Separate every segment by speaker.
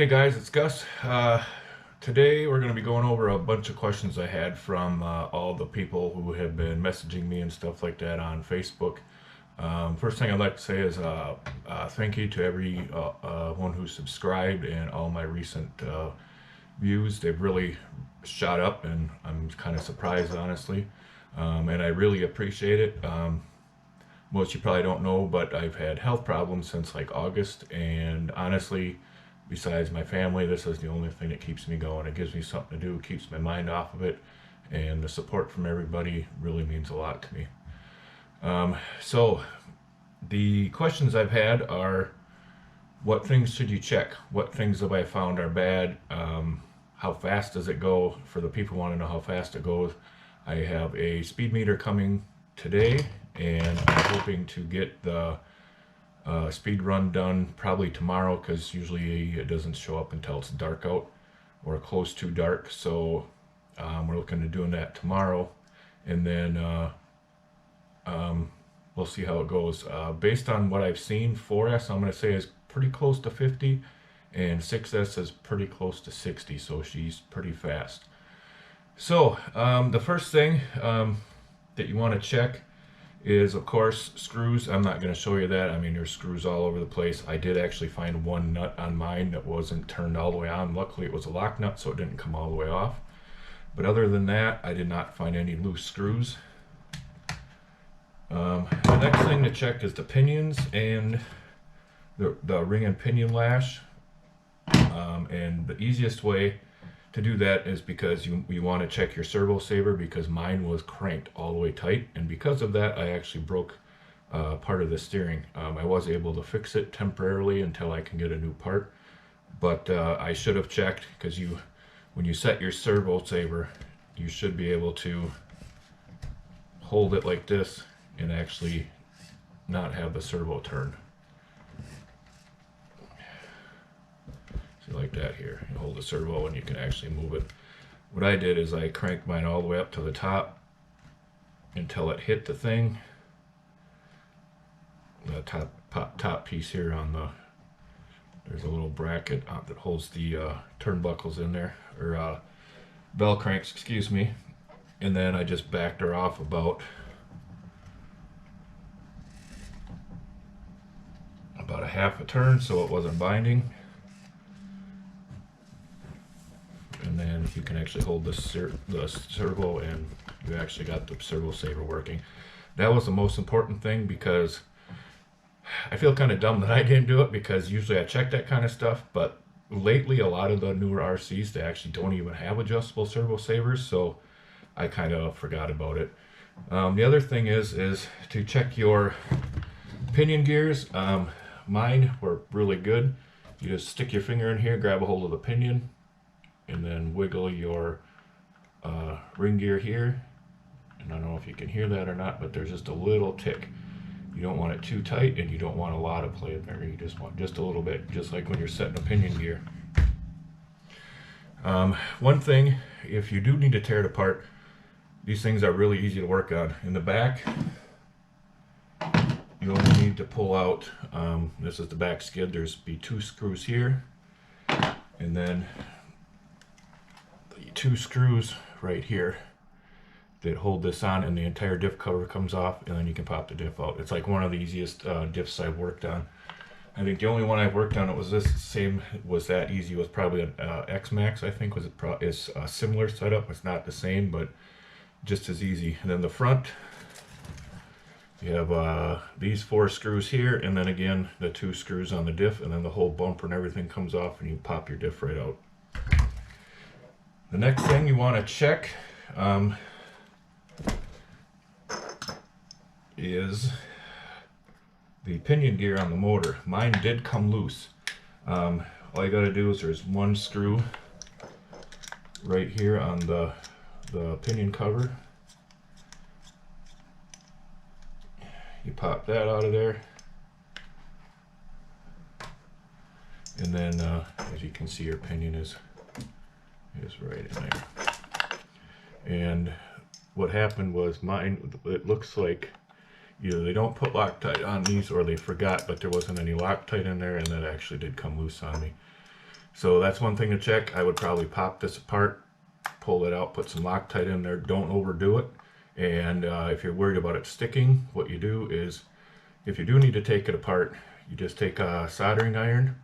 Speaker 1: Hey guys, it's Gus. Today we're going to be going over a bunch of questions I had from all the people who have been messaging me and stuff like that on Facebook. First thing I'd like to say is thank you to every one who subscribed and all my recent views. They've really shot up and I'm kind of surprised, honestly. And I really appreciate it. Most of you probably don't know, but I've had health problems since like August, and honestly, besides my family, this is the only thing that keeps me going. It gives me something to do, keeps my mind off of it, and the support from everybody really means a lot to me. So the questions I've had are, what things should you check? What things have I found are bad? How fast does it go? For the people who want to know how fast it goes, I have a speed meter coming today, and I'm hoping to get the speed run done probably tomorrow, because usually it doesn't show up until it's dark out or close to dark. So we're looking at doing that tomorrow, and then we'll see how it goes. Based on what I've seen, 4S I'm going to say is pretty close to 50, and 6S is pretty close to 60, so she's pretty fast. So the first thing that you want to check is, of course, screws. I'm not going to show you that. I mean, there's screws all over the place. I did actually find one nut on mine that wasn't turned all the way on. Luckily, it was a lock nut, so it didn't come all the way off. But other than that, I did not find any loose screws. The next thing to check is the pinions and the ring and pinion lash. And the easiest way to do that is because you want to check your servo saver, because mine was cranked all the way tight, and because of that I actually broke part of the steering. I was able to fix it temporarily until I can get a new part, but I should have checked, because when you set your servo saver, you should be able to hold it like this and actually not have the servo turn. Like that here. You hold the servo and you can actually move it. What I did is I cranked mine all the way up to the top until it hit the thing. The top piece here on there's a little bracket that holds the turnbuckles in there, or bell cranks, excuse me. And then I just backed her off about a half a turn so it wasn't binding. And then you can actually hold the servo, and you actually got the servo saver working. That was the most important thing, because I feel kind of dumb that I didn't do it, because usually I check that kind of stuff, but lately a lot of the newer RCs, they actually don't even have adjustable servo savers, so I kind of forgot about it. The other thing is to check your pinion gears. Mine were really good. You just stick your finger in here, grab a hold of the pinion, and then wiggle your ring gear here. And I don't know if you can hear that or not, but there's just a little tick. You don't want it too tight, and you don't want a lot of play in there. You just want just a little bit, just like when you're setting a pinion gear. One thing, if you do need to tear it apart, these things are really easy to work on. In the back, you only need to pull out, this is the back skid, there's be 2 screws here, and then 2 screws right here that hold this on, and the entire diff cover comes off, and then you can pop the diff out. It's like one of the easiest diffs I've worked on. I think the only one I've worked on, it was that easy, was probably an X-Max, I think, is a similar setup. It's not the same, but just as easy. And then the front, you have these 4 screws here, and then again the 2 screws on the diff, and then the whole bumper and everything comes off, and you pop your diff right out. The next thing you want to check is the pinion gear on the motor. Mine did come loose. All you got to do is, there's 1 screw right here on the pinion cover. You pop that out of there, and then as you can see, your pinion is right in there. And what happened was, mine, it looks like either they don't put Loctite on these or they forgot, but there wasn't any Loctite in there, and that actually did come loose on me. So that's one thing to check. I would probably pop this apart, pull it out, put some Loctite in there. Don't overdo it. And if you're worried about it sticking, what you do is, if you do need to take it apart, you just take a soldering iron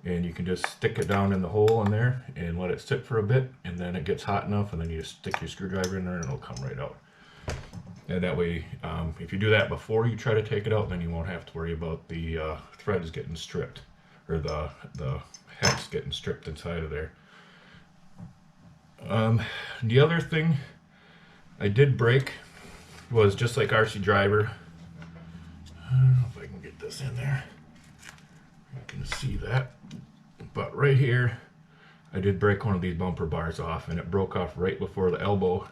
Speaker 1: and you can just stick it down in the hole in there and let it sit for a bit, and then it gets hot enough, and then you just stick your screwdriver in there and it'll come right out. And that way, if you do that before you try to take it out, then you won't have to worry about the threads getting stripped, or the hex getting stripped inside of there. The other thing I did break was, just like RC Driver, I don't know if I can get this in there, you can see that, but right here I did break one of these bumper bars off, and it broke off right before the elbow.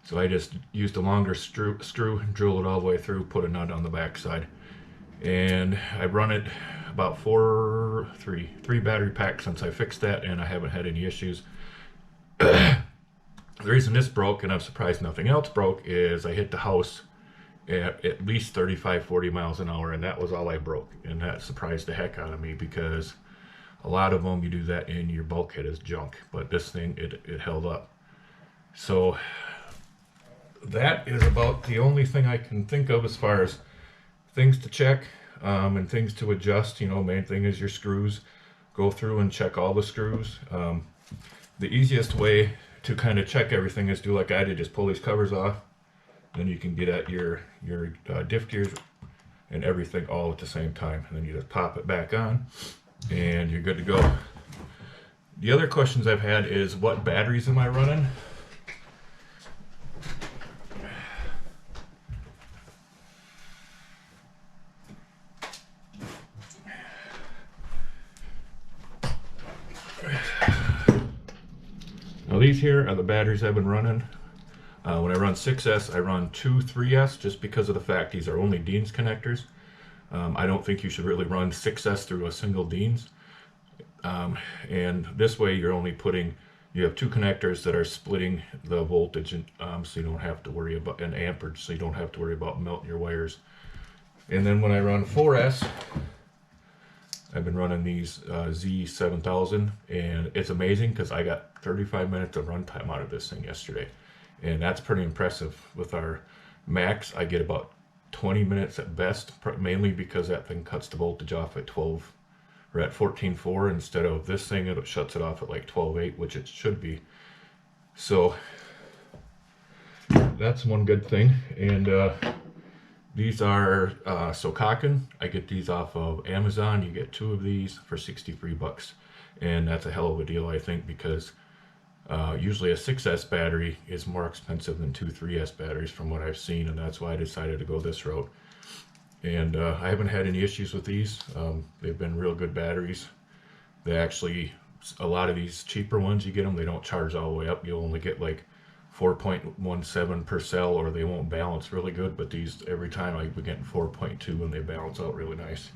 Speaker 1: So I just used a longer screw, drill it all the way through, put a nut on the back side, and I've run it about three battery packs since I fixed that, and I haven't had any issues. The reason this broke, and I'm surprised nothing else broke, is I hit the house at least 35-40 miles an hour, and that was all I broke, and that surprised the heck out of me, because a lot of them you do that and your bulkhead is junk, but this thing, it held up. So that is about the only thing I can think of as far as things to check and things to adjust. You know, main thing is your screws. Go through and check all the screws. The easiest way to kind of check everything is do like I did, just pull these covers off. Then you can get at your diff gears and everything all at the same time. And then you just pop it back on and you're good to go. The other questions I've had is, what batteries am I running? Now these here are the batteries I've been running. When I run 6S, I run two 3S, just because of the fact these are only Dean's connectors. I don't think you should really run 6S through a single Dean's. And this way you're only you have two connectors that are splitting the voltage, and, so you don't have to worry about an amperage, so you don't have to worry about melting your wires. And then when I run 4S, I've been running these Z7000, and it's amazing because I got 35 minutes of runtime out of this thing yesterday. And that's pretty impressive. With our max, I get about 20 minutes at best, mainly because that thing cuts the voltage off at 12 or at 14.4 instead of this thing. It shuts it off at like 12.8, which it should be. So that's one good thing. And these are Sokaken. I get these off of Amazon. You get two of these for 63 bucks. And that's a hell of a deal, I think, because usually a 6S battery is more expensive than two 3S batteries from what I've seen, and that's why I decided to go this route. And I haven't had any issues with these. They've been real good batteries. They actually, a lot of these cheaper ones, you get them, they don't charge all the way up. You'll only get like 4.17 per cell, or they won't balance really good. But these, every time I've been getting 4.2, and they balance out really nice.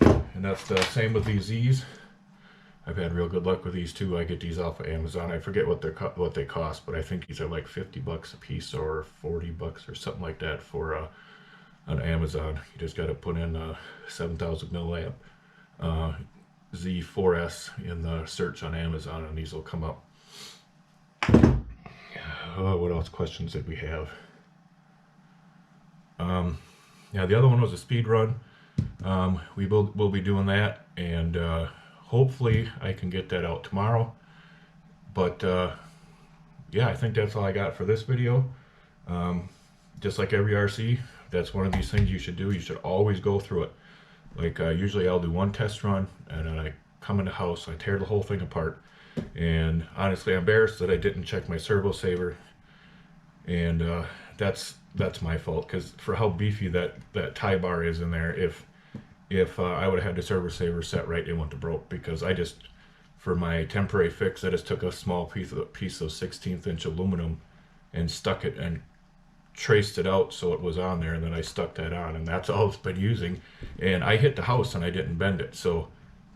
Speaker 1: And that's the same with these Z's. I've had real good luck with these too. I get these off of Amazon. I forget what they cost, but I think these are like 50 bucks a piece or 40 bucks or something like that for on Amazon. You just got to put in 7,000 milliamp Z4S in the search on Amazon, and these will come up. What else questions did we have? Yeah, the other one was a speed run. We'll be doing that, and hopefully I can get that out tomorrow. But yeah, I think that's all I got for this video. Just like every RC, that's one of these things you should do. You should always go through it. Like usually I'll do one test run, and then I come in the house, I tear the whole thing apart. And honestly, I'm embarrassed that I didn't check my servo saver, and that's my fault, because for how beefy that tie bar is in there, if I would have had the servo saver set right, it wouldn't have broke. Because I just, for my temporary fix, I just took a small piece of 16th inch aluminum and stuck it and traced it out so it was on there, and then I stuck that on, and that's all it's been using. And I hit the house and I didn't bend it, so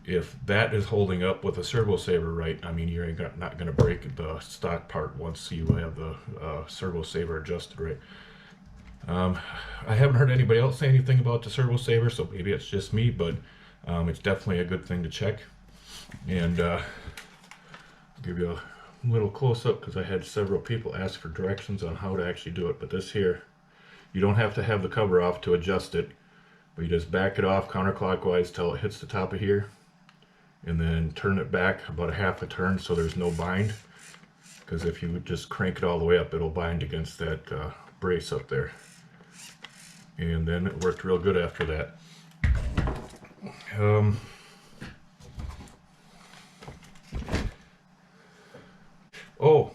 Speaker 1: if that is holding up with a servo saver right, I mean, you're not going to break the stock part once you have the servo saver adjusted right. I haven't heard anybody else say anything about the servo saver, so maybe it's just me, but it's definitely a good thing to check. And I'll give you a little close-up because I had several people ask for directions on how to actually do it. But this here, you don't have to have the cover off to adjust it, but you just back it off counterclockwise till it hits the top of here, and then turn it back about a half a turn so there's no bind, because if you just crank it all the way up, it'll bind against that brace up there. And then it worked real good after that. Oh,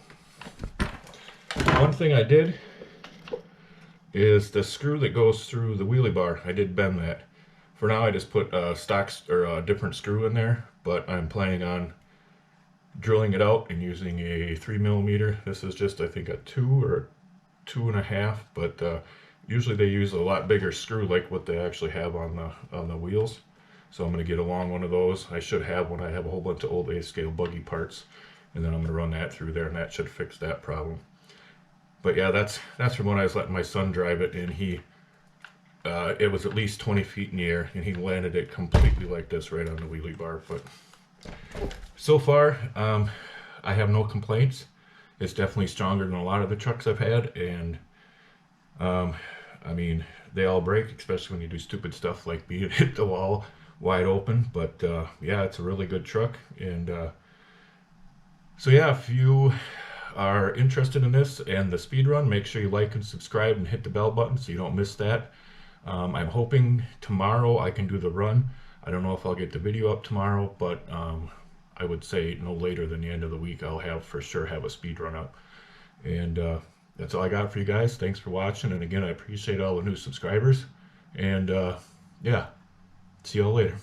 Speaker 1: one thing I did is the screw that goes through the wheelie bar. I did bend that. For now, I just put a different screw in there, but I'm planning on drilling it out and using a 3mm. This is just, I think, a 2 or 2.5, but usually they use a lot bigger screw like what they actually have on the wheels. So I'm going to get along one of those. I should have one. I have a whole bunch of old A-scale buggy parts, and then I'm going to run that through there, and that should fix that problem. But yeah, that's from when I was letting my son drive it, and it was at least 20 feet in the air, and he landed it completely like this right on the wheelie bar. But so far, I have no complaints. It's definitely stronger than a lot of the trucks I've had, and I mean, they all break, especially when you do stupid stuff like being hit the wall wide open. But yeah, it's a really good truck. And so yeah, if you are interested in this and the speed run, make sure you like and subscribe and hit the bell button so you don't miss that. I'm hoping tomorrow I can do the run. I don't know if I'll get the video up tomorrow, but I would say no later than the end of the week I'll for sure have a speed run up. And that's all I got for you guys. Thanks for watching, and again, I appreciate all the new subscribers. And yeah, see y'all later.